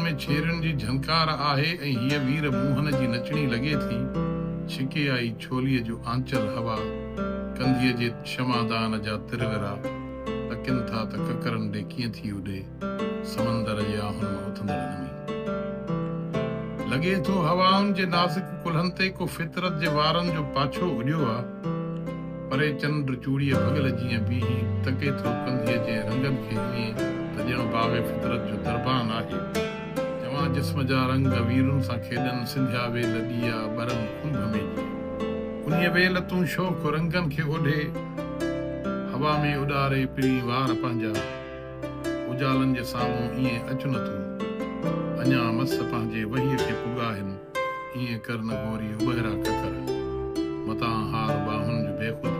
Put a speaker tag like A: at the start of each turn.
A: में छेरियुनि जी झंकार आहे ऐं हीअ वीर मोहन जी नचणी लॻे थी। छिके आई छोलीअ जो आंचल हवा, कंधीअ जे क्षमादान जा तिरविरा तकिन था त ककरनि ॾे कीअं थी उॾे समंदर जे आहुनि मां उथंदड़ नमी। लॻे थो हवाउनि जे नाज़ुक कुल्हनि ते को फितरत जे वारनि जो पाछो उॾियो आहे। परे चंड चूड़ीअ भॻल जीअं बीही तके थो कंधीअ जे रंगनि खे ईअं त ॼणु बावे फितरत जो दरबान आहे। जवां जिस्म जा रंग वीरुनि सां खेॾनि, सिंधिया वेल ॾिया ॿरनि कुंभ में जीअं। उन्हीअ वेल तूं शौक़ रंगनि खे ओढे हवा में उॾारे पिड़ी वार पंहिंजा। उजालनि जे साम्हूं ईअं अचु न तूं, अञा मस पंहिंजे वहीअ खे पुॻाहिनि। ईअं कर न गोरी उॿहिरा ककर, मतां हार बाहुनि जो बेख़ुद